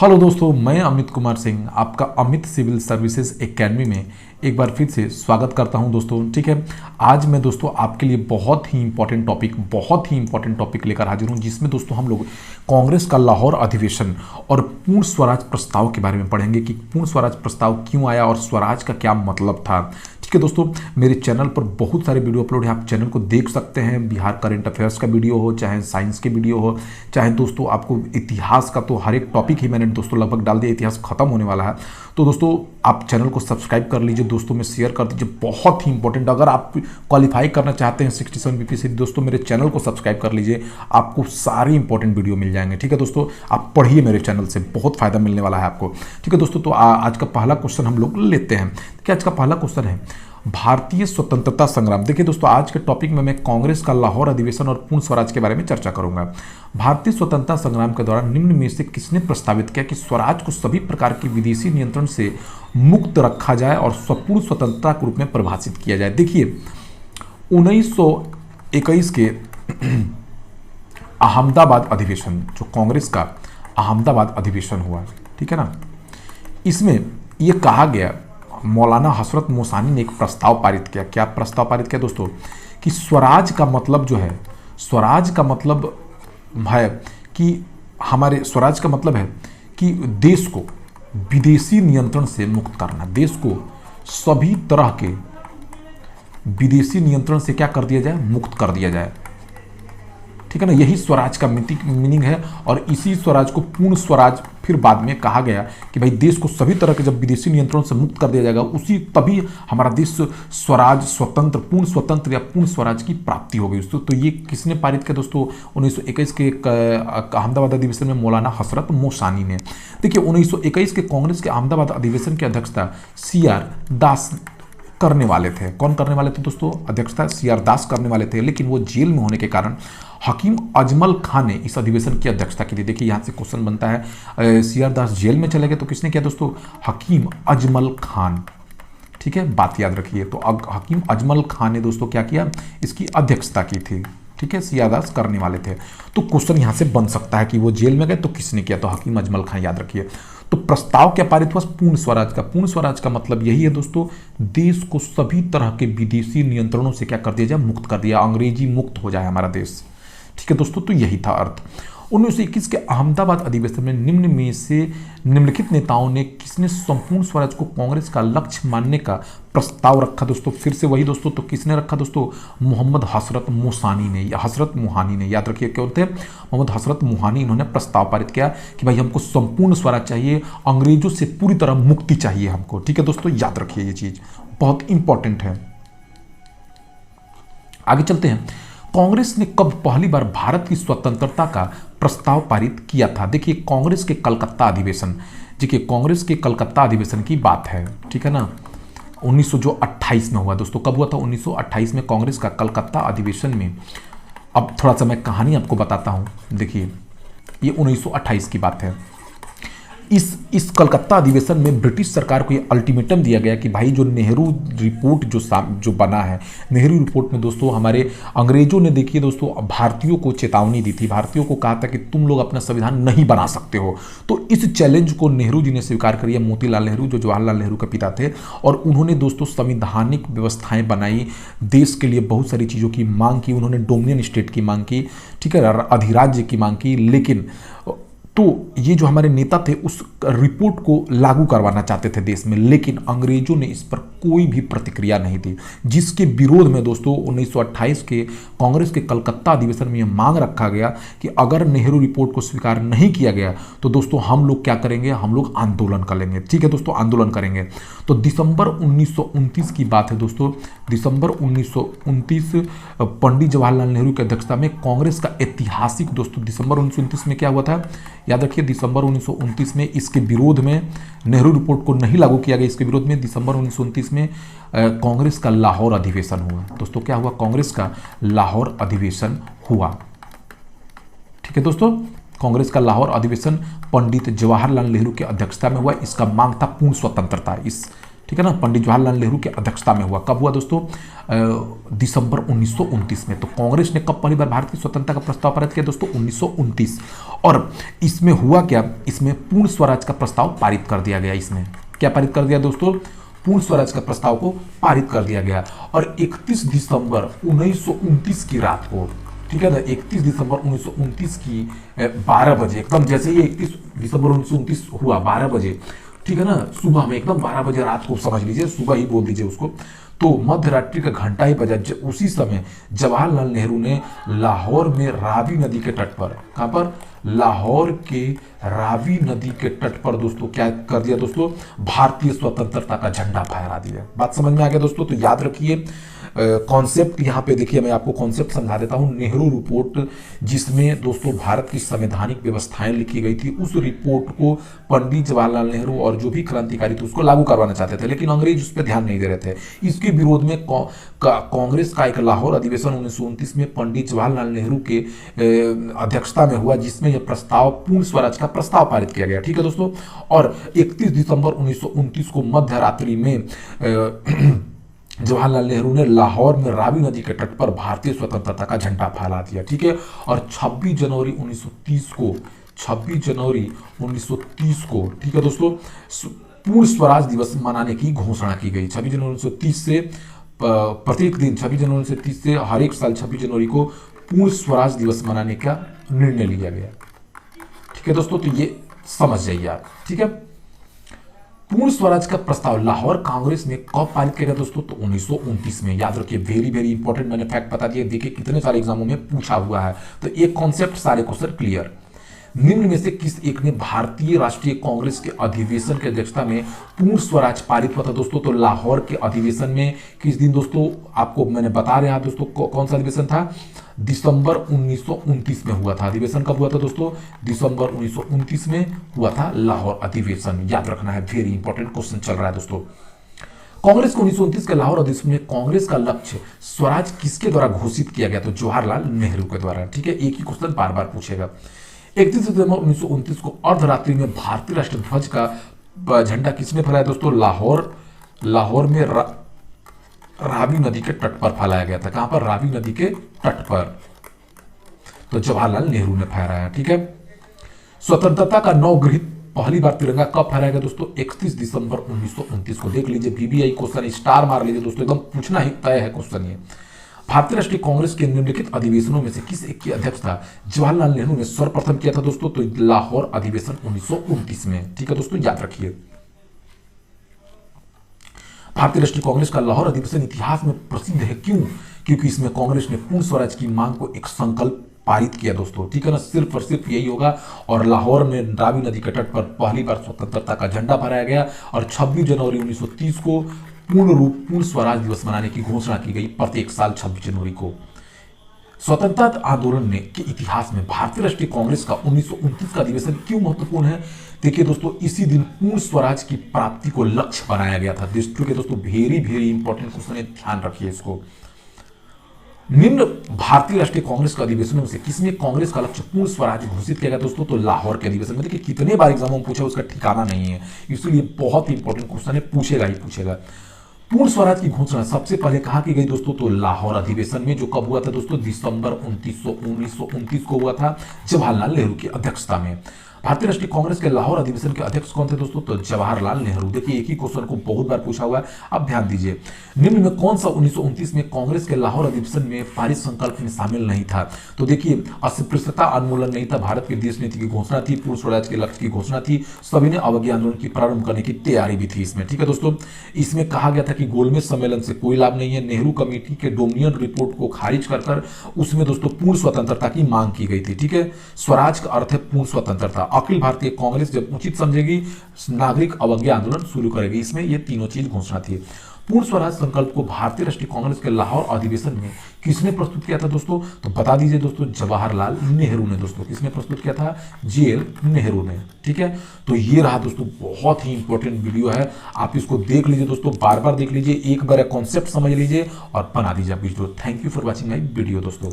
Hello दोस्तों, मैं अमित कुमार सिंह आपका अमित सिविल सर्विसेज एकेडमी में एक बार फिर से स्वागत करता हूं दोस्तों। ठीक है, आज मैं दोस्तों आपके लिए बहुत ही इंपॉर्टेंट टॉपिक लेकर हाजिर हूं, जिसमें दोस्तों हम लोग कांग्रेस का लाहौर अधिवेशन और पूर्ण स्वराज प्रस्ताव के बारे में पढ़ेंगे कि पूर्ण स्वराज प्रस्ताव क्यों आया और स्वराज का क्या मतलब था। ठीक है दोस्तों, मेरे चैनल पर बहुत सारे वीडियो अपलोड है, आप चैनल को देख सकते हैं। बिहार करंट अफेयर्स का वीडियो हो, चाहे साइंस के वीडियो हो, चाहे दोस्तों आपको इतिहास का, तो हर एक टॉपिक ही मैंने दोस्तों लगभग डाल दिया। इतिहास खत्म होने वाला है, तो दोस्तों आप चैनल को सब्सक्राइब कर लीजिए, दोस्तों में शेयर कर दीजिए। बहुत ही इंपॉर्टेंट, अगर आप क्वालिफाई करना चाहते हैं 67 बीपी से, दोस्तों मेरे चैनल को सब्सक्राइब कर लीजिए, आपको सारी इंपॉर्टेंट वीडियो मिल जाएंगे। ठीक है दोस्तों, आप पढ़िए मेरे चैनल से, बहुत फायदा मिलने वाला है आपको। ठीक है दोस्तों, तो आज का पहला क्वेश्चन हम लोग लेते हैं। देखिए, आज का पहला क्वेश्चन है भारतीय स्वतंत्रता संग्राम। देखिए दोस्तों, आज के टॉपिक में मैं कांग्रेस का लाहौर अधिवेशन और पूर्ण स्वराज के बारे में चर्चा करूंगा। भारतीय स्वतंत्रता संग्राम के दौरान निम्न में से किसने प्रस्तावित किया कि स्वराज को सभी प्रकार के विदेशी नियंत्रण से मुक्त रखा जाए और पूर्ण स्वतंत्रता के रूप में परिभाषित किया जाए। देखिए, 1921 के अहमदाबाद अधिवेशन, जो कांग्रेस का अहमदाबाद अधिवेशन हुआ, ठीक है ना, इसमें यह कहा गया, मौलाना हसरत मोसानी ने एक प्रस्ताव पारित किया। क्या प्रस्ताव पारित किया दोस्तों? कि स्वराज का मतलब जो है, स्वराज का मतलब है कि हमारे स्वराज का मतलब है कि देश को विदेशी नियंत्रण से मुक्त करना, देश को सभी तरह के विदेशी नियंत्रण से क्या कर दिया जाए, मुक्त कर दिया जाए। ठीक है ना, यही स्वराज का मीनिंग है। और इसी स्वराज को पूर्ण स्वराज फिर बाद में कहा गया कि भाई देश को सभी तरह के जब विदेशी नियंत्रण से मुक्त कर दिया जाएगा, उसी तभी हमारा देश स्वराज, स्वतंत्र, पूर्ण स्वतंत्र या पूर्ण स्वराज की प्राप्ति होगी दोस्तों। तो ये किसने पारित किया दोस्तों? 1921 के अहमदाबाद अधिवेशन में मौलाना हसरत मोसानी ने। देखिए, 1921 के कांग्रेस के अहमदाबाद अधिवेशन की अध्यक्षता CR दास करने वाले थे। कौन करने वाले थे दोस्तों? अध्यक्षता CR दास करने वाले थे, लेकिन वो जेल में होने के कारण हकीम अजमल खान ने इस अधिवेशन की अध्यक्षता की थी। देखिए, यहाँ से क्वेश्चन बनता है, CR दास जेल में चले गए तो किसने किया दोस्तों? हकीम अजमल खान। ठीक है, बात याद रखिए। तो हकीम अजमल खान ने दोस्तों क्या किया, इसकी अध्यक्षता की थी। ठीक है, CR दास करने वाले थे। तो क्वेश्चन यहाँ से बन सकता है कि वो जेल में गए तो किसने किया, तो हकीम अजमल खान, याद रखिए। तो प्रस्ताव क्या पारित हुआ? पूर्ण स्वराज का। पूर्ण स्वराज का मतलब यही है दोस्तों, देश को सभी तरह के विदेशी नियंत्रणों से क्या कर दिया जाए, मुक्त कर दिया, अंग्रेजी मुक्त हो जाए हमारा देश। ठीक है दोस्तों, तो यही था अर्थ। 1921 के अहमदाबाद अधिवेशन में निम्न में से निम्नलिखित नेताओं ने किसने संपूर्ण स्वराज को कांग्रेस का लक्ष्य मानने का प्रस्ताव रखा दोस्तों? फिर से वही दोस्तों, तो किसने रखा दोस्तों? मोहम्मद हसरत मोसानी ने, या हसरत मोहानी ने, याद रखिए क्या होते हैं, मोहम्मद हसरत मोहानी। इन्होंने प्रस्ताव पारित किया कि भाई हमको संपूर्ण स्वराज चाहिए, अंग्रेजों से पूरी तरह मुक्ति चाहिए हमको। ठीक है दोस्तों, याद रखिए, ये चीज बहुत इंपॉर्टेंट है। आगे चलते हैं। कांग्रेस ने कब पहली बार भारत की स्वतंत्रता का प्रस्ताव पारित किया था? देखिए, कांग्रेस के कलकत्ता अधिवेशन, देखिए कांग्रेस के कलकत्ता अधिवेशन की बात है। ठीक है ना, 1928 में हुआ दोस्तों। कब हुआ था? 1928 में कांग्रेस का कलकत्ता अधिवेशन में। अब थोड़ा सा मैं कहानी आपको बताता हूं। देखिए, ये 1928 की बात है। इस कलकत्ता अधिवेशन में ब्रिटिश सरकार को ये अल्टीमेटम दिया गया कि भाई जो नेहरू रिपोर्ट जो बना है, नेहरू रिपोर्ट में दोस्तों हमारे अंग्रेजों ने, देखिए दोस्तों, भारतीयों को चेतावनी दी थी, भारतीयों को कहा था कि तुम लोग अपना संविधान नहीं बना सकते हो। तो इस चैलेंज को नेहरू जी ने स्वीकार कर लिया, मोतीलाल नेहरू जो जवाहरलाल नेहरू के पिता थे, और उन्होंने दोस्तों संवैधानिक व्यवस्थाएं बनाई, देश के लिए बहुत सारी चीज़ों की मांग की, उन्होंने डोमिनियन स्टेट की मांग की, ठीक है, अधिराज्य की मांग की। लेकिन तो ये जो हमारे नेता थे उस रिपोर्ट को लागू करवाना चाहते थे देश में, लेकिन अंग्रेजों ने इस पर कोई भी प्रतिक्रिया नहीं दी, जिसके विरोध में दोस्तों 1928 के कांग्रेस के कलकत्ता अधिवेशन में यह मांग रखा गया कि अगर नेहरू रिपोर्ट को स्वीकार नहीं किया गया तो दोस्तों हम लोग क्या करेंगे, हम लोग आंदोलन करेंगे। ठीक है दोस्तों, आंदोलन करेंगे। तो दिसंबर 1929 की बात है दोस्तों, दिसंबर 1929 पंडित जवाहरलाल नेहरू की अध्यक्षता में कांग्रेस का ऐतिहासिक दोस्तों, दिसंबर 1929 में क्या हुआ था, याद रखिए, दिसंबर 1929 में इसके विरोध में, नेहरू रिपोर्ट को नहीं लागू किया गया, इसके विरोध में दिसंबर 1929 में कांग्रेस का लाहौर अधिवेशन हुआ। दोस्तों क्या हुआ? कांग्रेस का लाहौर अधिवेशन हुआ। ठीक है दोस्तों, कांग्रेस का लाहौर अधिवेशन पंडित जवाहरलाल नेहरू की अध्यक्षता में हुआ। इसका मांग था पूर्ण स्वतंत्रता। इस ठीक है ना, पंडित जवाहरलाल नेहरू की अध्यक्षता में हुआ। कब हुआ दोस्तों? दिसंबर 1929 में। तो कांग्रेस ने कब पहली बार भारत की स्वतंत्रता का प्रस्ताव पारित किया दोस्तों? 1929। और इसमें हुआ क्या? इसमें पूर्ण स्वराज का प्रस्ताव पारित कर दिया गया। इसमें क्या पारित कर दिया दोस्तों? पूर्ण स्वराज का प्रस्ताव को पारित कर दिया गया। और 31 दिसंबर 1929 की रात को, ठीक है ना, 31 दिसंबर 1929 की 12 बजे, एकदम जैसे ही 31 दिसंबर 1929 हुआ 12 बजे, ठीक है ना, सुबह में एकदम 12 बजे रात को समझ लीजिए, सुबह ही बोल दीजिए उसको, तो मध्य रात्रि का घंटा ही बजा। उसी समय जवाहरलाल नेहरू ने लाहौर में रावी नदी के तट पर, कहां पर? लाहौर के रावी नदी के तट पर दोस्तों क्या कर दिया दोस्तों? भारतीय स्वतंत्रता का झंडा फहरा दिया। बात समझ में आ गया दोस्तों? तो याद रखिए कॉन्सेप्ट यहाँ पे देखिए, मैं आपको कॉन्सेप्ट समझा देता हूँ। नेहरू रिपोर्ट, जिसमें दोस्तों भारत की संवैधानिक व्यवस्थाएं लिखी गई थी, उस रिपोर्ट को पंडित जवाहरलाल नेहरू और जो भी क्रांतिकारी थे उसको लागू करवाना चाहते थे, लेकिन अंग्रेज उस पर ध्यान नहीं दे रहे थे। इसके विरोध में कांग्रेस का एक लाहौर अधिवेशन 1929 में पंडित जवाहरलाल नेहरू के अध्यक्षता में हुआ, जिसमें यह प्रस्ताव पूर्ण स्वराज का प्रस्ताव पारित किया गया। ठीक है दोस्तों। और 31 दिसंबर 1929 को मध्य रात्रि में जवाहरलाल नेहरू ने लाहौर में रावी नदी के तट पर भारतीय स्वतंत्रता का झंडा फहरा दिया। ठीक है। और 26 जनवरी 1930 को, 26 जनवरी 1930 को, ठीक है दोस्तों, पूर्ण स्वराज दिवस मनाने की घोषणा की गई। 26 जनवरी 1930 से प्रत्येक दिन 26 जनवरी 1930 से हर एक साल 26 जनवरी को पूर्ण स्वराज दिवस मनाने का निर्णय लिया गया। ठीक है दोस्तों, तो ये समझ जाइए आप। ठीक है। पूर्ण स्वराज का प्रस्ताव लाहौर कांग्रेस में कब पारित किया गया दोस्तों? तो 1929 में। याद रखिए, वेरी वेरी इंपॉर्टेंट, मैंने फैक्ट बता दिया। देखिए कितने सारे एग्जामों में पूछा हुआ है, तो एक कॉन्सेप्ट, सारे क्वेश्चन क्लियर। निम्न में से किस एक ने भारतीय राष्ट्रीय कांग्रेस के अधिवेशन की अध्यक्षता में पूर्ण स्वराज पारित हुआ था दोस्तों? तो लाहौर के अधिवेशन में किस दिन दोस्तों? आपको मैंने बता रहा दोस्तों, कौन सा अधिवेशन था? दिसंबर 1929 में हुआ था। अधिवेशन कब हुआ था दोस्तों? दिसंबर 1929 में हुआ था लाहौर अधिवेशन। याद रखना है, वेरी इंपॉर्टेंट क्वेश्चन चल रहा है दोस्तों। कांग्रेस को 1929 के लाहौर अधिवेशन में कांग्रेस का लक्ष्य स्वराज किसके द्वारा घोषित किया गया? तो जवाहरलाल नेहरू के द्वारा। ठीक है, एक ही क्वेश्चन बार बार पूछेगा। 31 सितंबर 1929 को अर्धरात्रि में भारतीय राष्ट्रीय ध्वज का झंडा किसने फहराया दोस्तों? लाहौर में रावी नदी के तट पर फैलाया गया था। कहां पर? रावी नदी के तट पर। तो जवाहरलाल नेहरू ने फहराया। ठीक है। स्वतंत्रता का नवगृहित पहली बार तिरंगा कब फहराया गया दोस्तों? 31 दिसंबर 1929 को। देख लीजिए, बीबीआई क्वेश्चन, स्टार मार लीजिए दोस्तों, एकदम पूछना ही तय है क्वेश्चन ये। भारतीय राष्ट्रीय कांग्रेस के निम्नलिखित अधिवेशनों में से किस एक की अध्यक्षता जवाहरलाल नेहरू ने सर्वप्रथम किया था दोस्तों? तो लाहौर अधिवेशन 1929 में। ठीक है दोस्तों, याद रखिए। भारतीय राष्ट्रीय कांग्रेस का लाहौर अधिवेशन इतिहास में प्रसिद्ध है। क्यों? क्योंकि इसमें कांग्रेस ने पूर्ण स्वराज की मांग को एक संकल्प पारित किया दोस्तों। ठीक है ना, सिर्फ और सिर्फ यही होगा। और लाहौर में रावी नदी के तट पर पहली बार स्वतंत्रता का झंडा फहराया गया। और 26 जनवरी 1930 को पूर्ण स्वराज दिवस मनाने की घोषणा की गई, प्रत्येक साल 26 जनवरी को। स्वतंत्रता आंदोलन के इतिहास में भारतीय राष्ट्रीय कांग्रेस का 1929 का अधिवेशन क्यों महत्वपूर्ण है? देखिए दोस्तों, इसी दिन पूर्ण स्वराज की प्राप्ति को लक्ष्य बनाया गया था। दोस्तों वेरी वेरी इंपॉर्टेंट क्वेश्चन है, ध्यान रखिए इसको। निम्न भारतीय राष्ट्रीय कांग्रेस के अधिवेशनों से किसमें कांग्रेस का लक्ष्य पूर्ण स्वराज घोषित किया गया दोस्तों? तो लाहौर के अधिवेशन में। देखिए कितने बार एग्जामों में पूछा, उसका ठिकाना नहीं है, इसलिए बहुत ही इंपॉर्टेंट क्वेश्चन है, पूछेगा ही पूछेगा। पूर्ण स्वराज की घोषणा सबसे पहले कहां की गई दोस्तों? तो लाहौर अधिवेशन में, जो कब हुआ था दोस्तों? दिसंबर 1929 को हुआ था, जवाहरलाल नेहरू की अध्यक्षता में। भारतीय राष्ट्रीय कांग्रेस के लाहौर अधिवेशन के अध्यक्ष कौन थे दोस्तों? तो जवाहरलाल नेहरू। देखिए एक ही क्वेश्चन को बहुत बार पूछा हुआ है, अब ध्यान दीजिए। निम्न में कौन सा 1929 में कांग्रेस के लाहौर अधिवेशन में पारित संकल्प में शामिल नहीं था? तो देखिए, अस्पृश्यता उन्मूलन नहीं था, भारत की देश नीति की घोषणा थी, पूर्ण स्वराज के लक्ष्य की घोषणा थी, सभी ने अवज्ञा आंदोलन की प्रारंभ करने की तैयारी भी थी इसमें। ठीक है दोस्तों, इसमें कहा गया था कि गोलमेज सम्मेलन से कोई लाभ नहीं है। नेहरू कमेटी के डोमिनियन रिपोर्ट को खारिज कर उसमें दोस्तों पूर्ण स्वतंत्रता की मांग की गई थी। ठीक है, स्वराज का अर्थ है पूर्ण स्वतंत्रता। अखिल भारतीय कांग्रेस जब उचित समझेगी, नागरिक अवज्ञा आंदोलन शुरू करेगी। इसमें ये तीनों चीज घोषणा थी। पूर्ण स्वराज संकल्प को भारतीय राष्ट्रीय कांग्रेस के लाहौर अधिवेशन में किसने प्रस्तुत किया था दोस्तों? तो बता दीजिए दोस्तों, जवाहरलाल नेहरू ने दोस्तों। किसने प्रस्तुत किया था? जेएल नेहरू ने। ठीक है, तो ये रहा दोस्तों, बहुत ही इंपॉर्टेंट वीडियो है, आप इसको देख लीजिए दोस्तों, बार बार देख लीजिए, एक बार कॉन्सेप्ट समझ लीजिए और बना दीजिए आप video. Thank you for watching my video दोस्तों।